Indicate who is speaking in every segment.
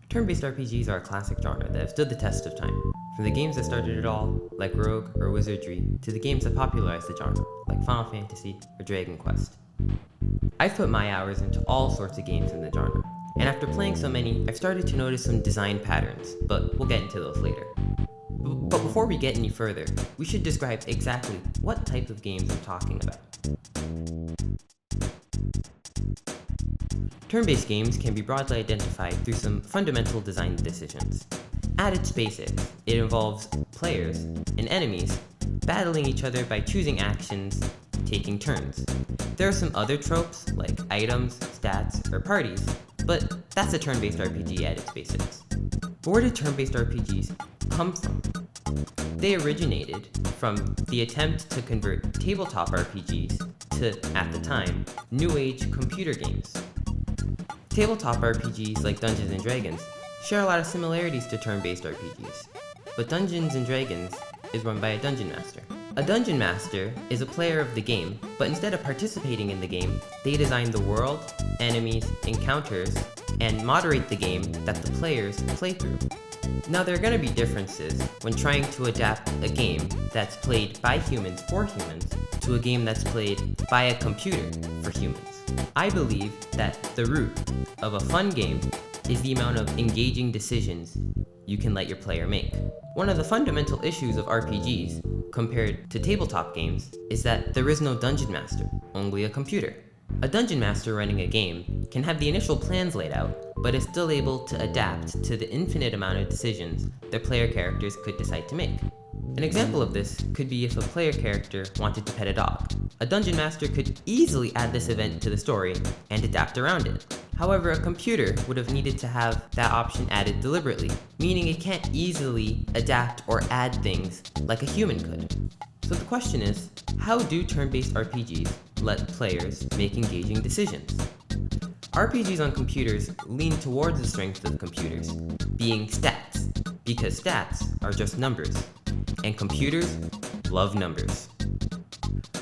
Speaker 1: Turn-based RPGs are a classic genre that have stood the test of time. From the games that started it all, like Rogue or Wizardry, to the games that popularized the genre, like Final Fantasy or Dragon Quest. I've put my hours into all sorts of games in the genre, and after playing so many, I've started to notice some design patterns, but we'll get into those later. But before we get any further, we should describe exactly what type of games I'm talking about. Turn-based games can be broadly identified through some fundamental design decisions. At its basics, it involves players and enemies battling each other by choosing actions, taking turns. There are some other tropes like items, stats, or parties, but that's a turn-based RPG at its basics. But where did turn-based RPGs come from? They originated from the attempt to convert tabletop RPGs to, at the time, new age computer games. Tabletop RPGs like Dungeons & Dragons share a lot of similarities to turn-based RPGs, but Dungeons & Dragons is run by a Dungeon Master. A Dungeon Master is a player of the game, but instead of participating in the game, they design the world, enemies, encounters, and moderate the game that the players play through. Now there are going to be differences when trying to adapt a game that's played by humans for humans to a game that's played by a computer for humans. I believe that the root of a fun game is the amount of engaging decisions you can let your player make. One of the fundamental issues of RPGs compared to tabletop games is that there is no dungeon master, only a computer. A dungeon master running a game can have the initial plans laid out, but is still able to adapt to the infinite amount of decisions their player characters could decide to make. An example of this could be if a player character wanted to pet a dog. A dungeon master could easily add this event to the story and adapt around it. However, a computer would have needed to have that option added deliberately, meaning it can't easily adapt or add things like a human could. So the question is, how do turn-based RPGs let players make engaging decisions? RPGs on computers lean towards the strength of computers, being stats, because stats are just numbers, and computers love numbers.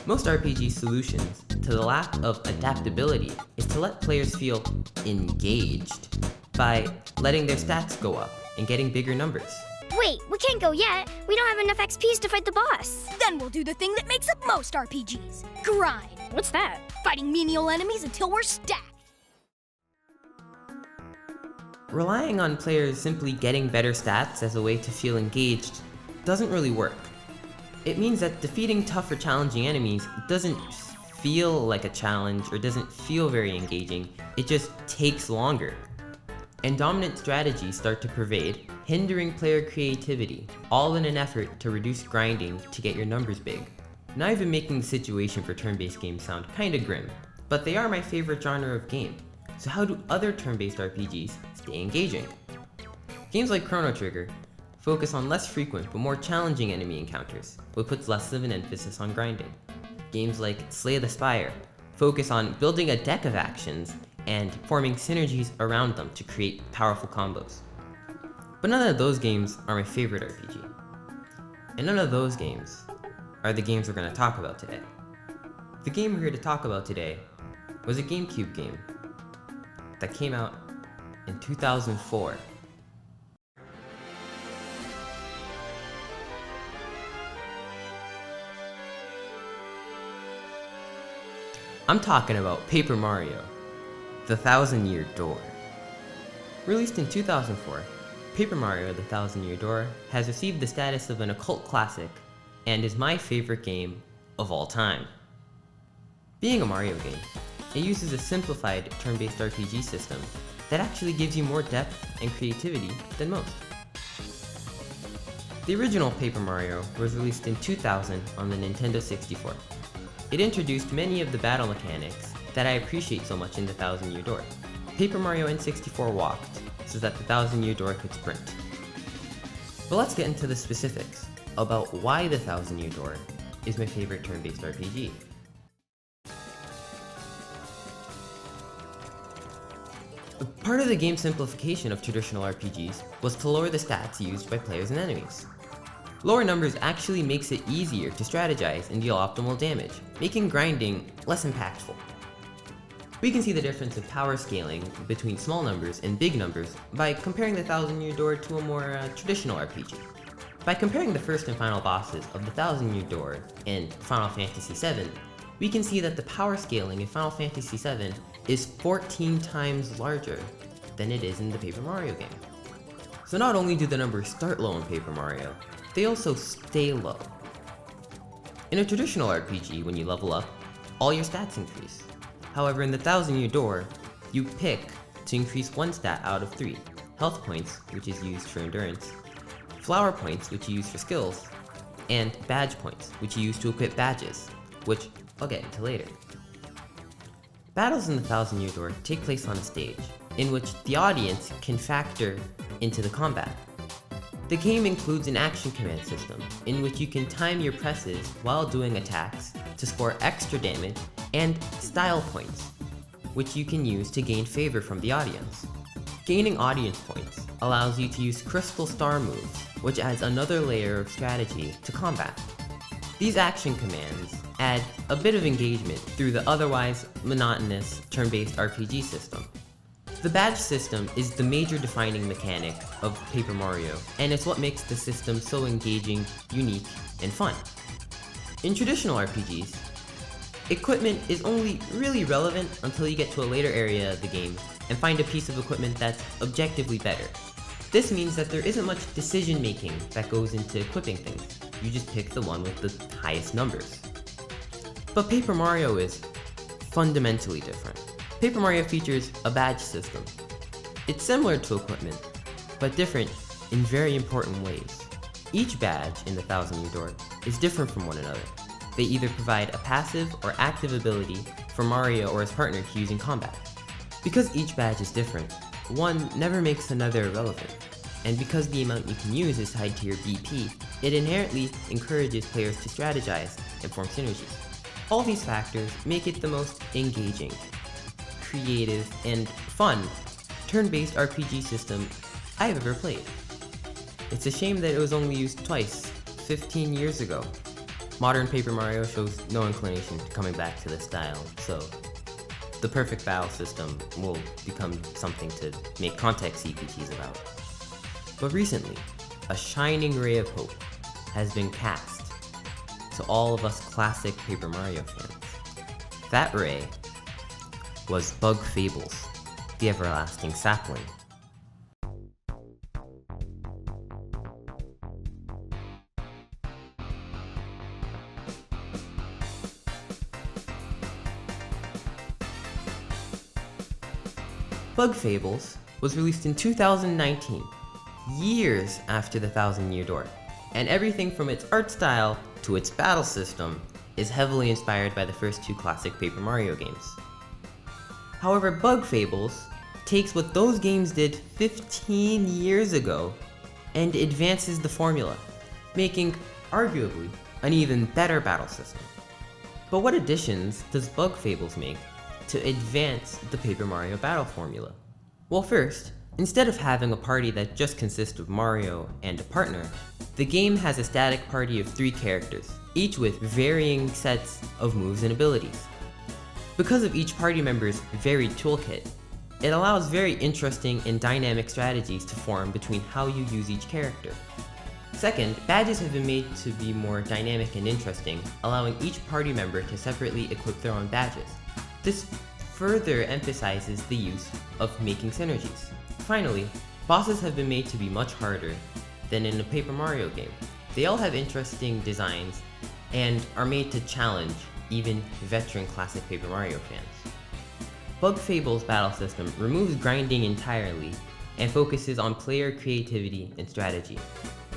Speaker 1: Most RPG solutions to the lack of adaptability is to let players feel engaged by letting their stats go up and getting bigger numbers.
Speaker 2: Wait, we can't go yet. We don't have enough XPs to fight the boss.
Speaker 3: Then we'll do the thing that makes up most RPGs. Grind.
Speaker 2: What's that?
Speaker 3: Fighting menial enemies until we're stacked.
Speaker 1: Relying on players simply getting better stats as a way to feel engaged doesn't really work. It means that defeating tough or challenging enemies doesn't feel like a challenge or doesn't feel very engaging, it just takes longer. And dominant strategies start to pervade, hindering player creativity, all in an effort to reduce grinding to get your numbers big. Now I've been making the situation for turn-based games sound kinda grim, but they are my favorite genre of game. So how do other turn-based RPGs stay engaging? Games like Chrono Trigger focus on less frequent but more challenging enemy encounters, but puts less of an emphasis on grinding. Games like Slay the Spire focus on building a deck of actions and forming synergies around them to create powerful combos. But none of those games are my favorite RPG. And none of those games are the games we're going to talk about today. The game we're here to talk about today was a GameCube game that came out in 2004. I'm talking about Paper Mario, The Thousand-Year Door. Released in 2004, Paper Mario: The Thousand-Year Door has received the status of an occult classic and is my favorite game of all time. Being a Mario game, it uses a simplified turn-based RPG system that actually gives you more depth and creativity than most. The original Paper Mario was released in 2000 on the Nintendo 64. It introduced many of the battle mechanics that I appreciate so much in The Thousand-Year Door. Paper Mario N64 walked so that The Thousand-Year Door could sprint. But let's get into the specifics about why The Thousand-Year Door is my favorite turn-based RPG. Part of the game simplification of traditional RPGs was to lower the stats used by players and enemies. Lower numbers actually makes it easier to strategize and deal optimal damage, making grinding less impactful. We can see the difference of power scaling between small numbers and big numbers by comparing the 1000-Year Door to a more traditional RPG. By comparing the first and final bosses of the 1000-Year Door in Final Fantasy VII, we can see that the power scaling in Final Fantasy VII is 14 times larger than it is in the Paper Mario game. So not only do the numbers start low in Paper Mario, they also stay low. In a traditional RPG, when you level up, all your stats increase. However, in the 1000-Year Door, you pick to increase one stat out of 3. Health points, which is used for endurance, flower points, which you use for skills, and badge points, which you use to equip badges, which I'll get into later. Battles in the 1000-Year Door take place on a stage, in which the audience can factor into the combat. The game includes an action command system, in which you can time your presses while doing attacks to score extra damage, and style points, which you can use to gain favor from the audience. Gaining audience points allows you to use crystal star moves, which adds another layer of strategy to combat. These action commands add a bit of engagement through the otherwise monotonous turn-based RPG system. The badge system is the major defining mechanic of Paper Mario, and it's what makes the system so engaging, unique, and fun. In traditional RPGs, equipment is only really relevant until you get to a later area of the game and find a piece of equipment that's objectively better. This means that there isn't much decision making that goes into equipping things. You just pick the one with the highest numbers. But Paper Mario is fundamentally different. Paper Mario features a badge system. It's similar to equipment, but different in very important ways. Each badge in the 1000-Year Door is different from one another. They either provide a passive or active ability for Mario or his partner to use in combat. Because each badge is different, one never makes another irrelevant. And because the amount you can use is tied to your BP, it inherently encourages players to strategize and form synergies. All these factors make it the most engaging, creative, and fun turn-based RPG system I've ever played. It's a shame that it was only used twice, 15 years ago. Modern Paper Mario shows no inclination to coming back to this style, so the perfect battle system will become something to make context CPTs about. But recently, a shining ray of hope has been cast to all of us classic Paper Mario fans. That ray was Bug Fables, the everlasting sapling. Bug Fables was released in 2019, years after the 1000-Year Door, and everything from its art style to its battle system is heavily inspired by the first two classic Paper Mario games. However, Bug Fables takes what those games did 15 years ago and advances the formula, making, arguably, an even better battle system. But what additions does Bug Fables make to advance the Paper Mario battle formula? Well, first, instead of having a party that just consists of Mario and a partner, the game has a static party of 3 characters, each with varying sets of moves and abilities. Because of each party member's varied toolkit, it allows very interesting and dynamic strategies to form between how you use each character. Second, badges have been made to be more dynamic and interesting, allowing each party member to separately equip their own badges. This further emphasizes the use of making synergies. Finally, bosses have been made to be much harder than in a Paper Mario game. They all have interesting designs and are made to challenge even veteran classic Paper Mario fans. Bug Fables' battle system removes grinding entirely and focuses on player creativity and strategy.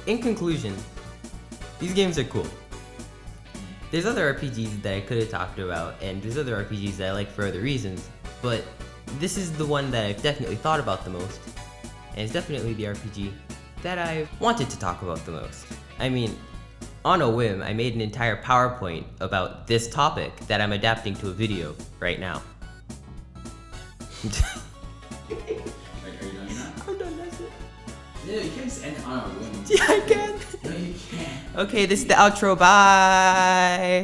Speaker 1: In conclusion, these games are cool. There's other RPGs that I could have talked about, and there's other RPGs that I like for other reasons, but this is the one that I've definitely thought about the most, and it's definitely the RPG that I wanted to talk about the most. I mean, on a whim, I made an entire PowerPoint about this topic that I'm adapting to a video right now.
Speaker 4: Are you done now?
Speaker 1: I'm done, that's it.
Speaker 4: Yeah, you can't just end it on a whim.
Speaker 1: Yeah, I can.
Speaker 4: No, you can't.
Speaker 1: Okay, this is the outro, bye!